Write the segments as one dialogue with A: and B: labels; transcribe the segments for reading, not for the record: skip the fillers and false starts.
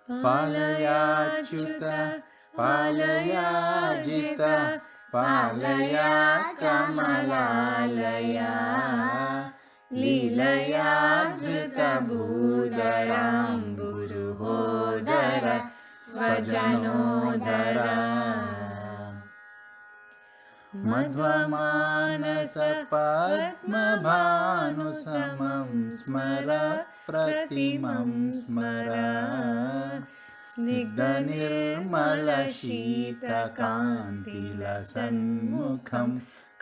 A: पालयाच्युत पालयाजित पालया कमलालया लीलया धृतभूधराम्बुरुहोदर स्वजनोदरा मध्वमानसपद्मभानुसमं स्मर प्रतिमं स्मर स्निग्धनिर्मलशीतकान्तिलसन्मुखं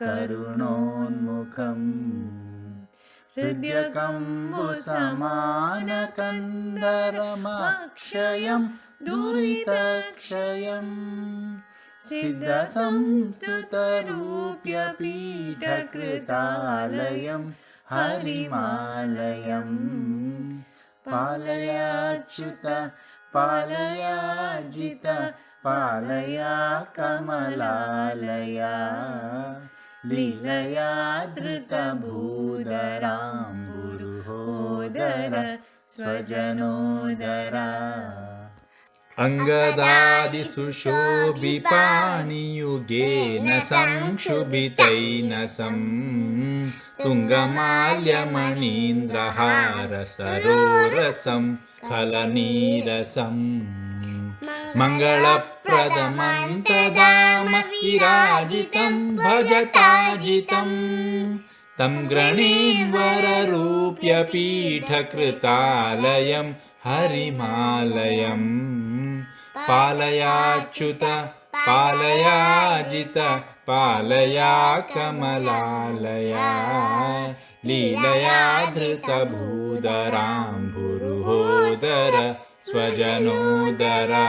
A: करुणोन्मुखम् हृद्यकम्बुसमानकन्दरमक्षयं दुरितक्षयम् सिद्धसंस्तुतरूप्यपीठकृतालयं हरिमालयं पालयाच्युत पालयाजित पालया कमलालया लीलया धृतभूधराम्बुरुहोदर स्वजनोदरा अंगदादिसुशोभिपाणियुगेन संक्षुभितैनसं तुङ्गमाल्यमणीन्द्रहारसरोरसं खलनीरसं मङ्गलप्रदमन्तदाम विराजितं भजताजितं तं गणेन्वररूप्यपीठकृतालयं हरिमालयम् पालयाच्युत पालयाजित पालया कमलालया लीलया धृतभूधराम्बुरुहोदर स्वजनोदरा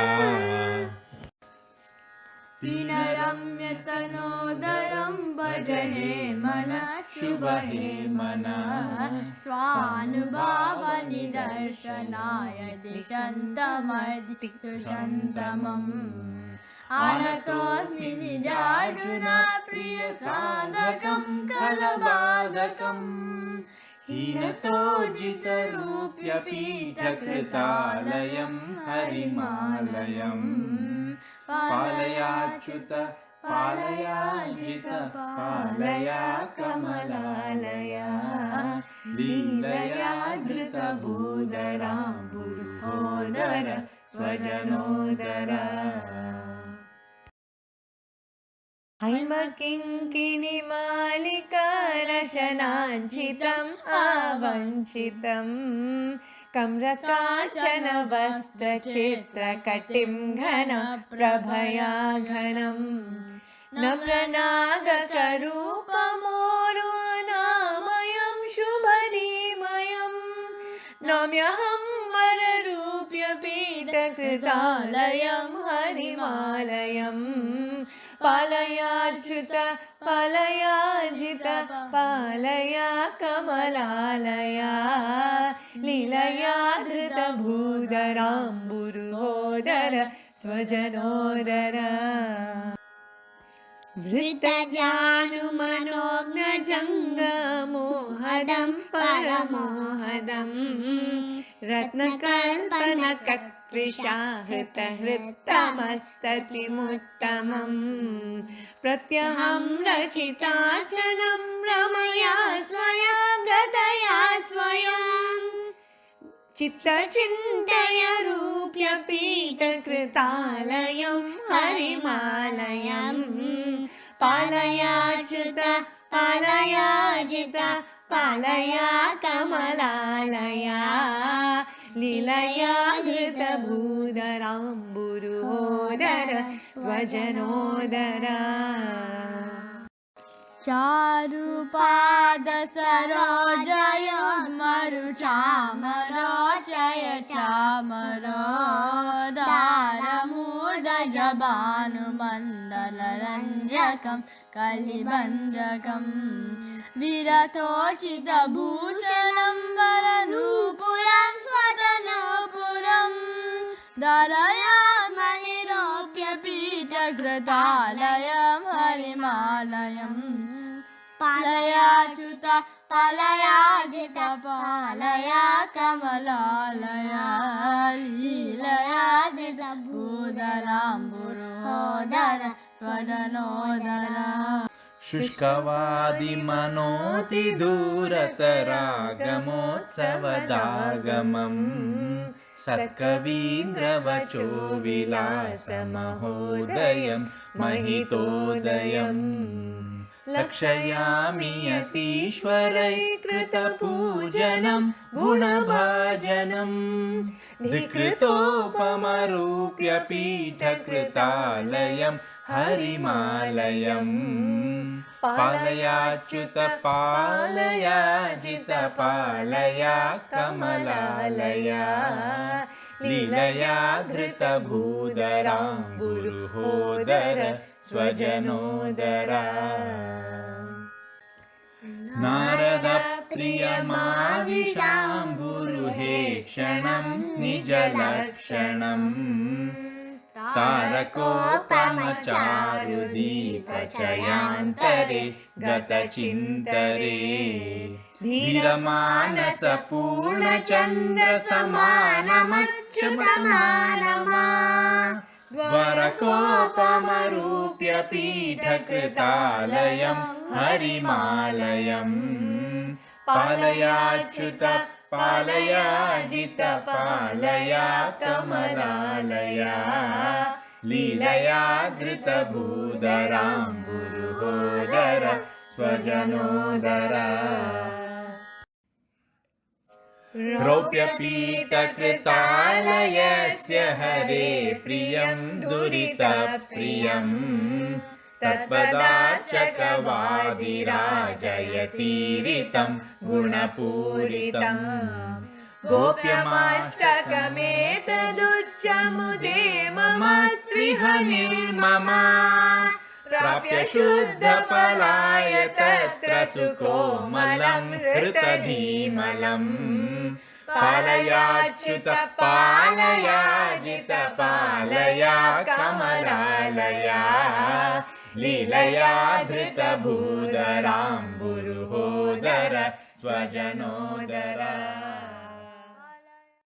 B: पीनरम्यतनोदरं भजहे मनः शुभहे मनः स्वानुभावनिदर्शनाय दिशन्तमर्दिशन्तमम् आनतोऽस्मि निजार्जुना प्रियसाधकं कलबाधकम् हीनतोजितरूप्यपीठकृतालयं हरिमालयम् पालयाच्युत पालयाजित पालया कमलालया लीलया धृतभूधराम्बुरुहोदर स्वजनोदरा
C: हैमकिङ्किणिमालिकारशनाञ्चितम् आवञ्चितम् कम्रकाञ्चन वस्त्रचित्रकटिं घनप्रभया घनम् नम्रनागकरूपमोरुनामयं शुभनीमयम् नम्यहं वररूप्यपीठकृतालयं हरिमालयम् पालयाच्युत पालयाजित पालया कमलालया लीलया धृतभूधराम्बुरुहोदर स्वजनोदरा वृत्तजानुमनोज्ञजङ्गमोहदं परमोहदम् रत्नकल्पनकत्विषा हृतहृत्तमस्ततिमुत्तमम् प्रत्यहं रचितार्चनं रमया स्वया गतया स्वयं चित्तचिन्तय रूप्यपीठकृतालयं हरिमालयम् पालयाच्युत पालयाजित पालया कमलालया लीलया धृतभूधराम्बुरुहोदर स्वजनोदरा
B: चारुपादसरोजयोर्मरुचामरोचय चामरो दारमूदजभानुमण्डलरञ्जकं कलिभञ्जकं विरतोचितभूषणं वरनूपुरं स्वदनूपुरं दरयामणिरोप्यपीठकृतालयं हरिमालयम् पालयाच्युत पालयाजित पालया कमलालया लीलया स्वजनोदरा
A: शुष्कवादिमनोति दूरतरागमोत्सवदागमम् सत्कवीन्द्रवचो विलासमहोदयं महितोदयम् लक्षयामि यतीश्वरैकृतपूजनं गुणभाजनम् धिकृतोपमरूप्य पीठकृतालयं हरिमालयम् पालयाच्युत पालयाजित पालया कमलालया लीलया धृतभूधराम्बुरुहोदर स्वजनोदरा नारदप्रियमाविशाम्बुरुहे क्षणं निजलक्षणम् तारकोपमचारुदीपचयान्तरे गतचिन्तरे धीरमानसपूर्णचन्द्रसमानमच्युतमानमा द्वारकोपमरूप्य पीठकृतालयं हरिमालयम् पालयाच्युत पालयाजित पालया कमलालया लीलया धृतभूधराम्बुरुहोदर स्वजनोदरा रौप्यपीठकृतालयस्य हरे प्रियं दुरितप्रियम् तत्पदार्चकवादिराजयतीरितं गुणपूरितम् गोप्यमाष्टकमेतदुच्चमुदे ममस्त्विह निर्ममा प्राप्य शुद्धफलाय तत्र सुकोमलं हृतधीमलम् पालयाच्युत पालयाजित पालया कमलालया लीलया धृतभूधराम्बुरुहोदर स्वजनोदरा।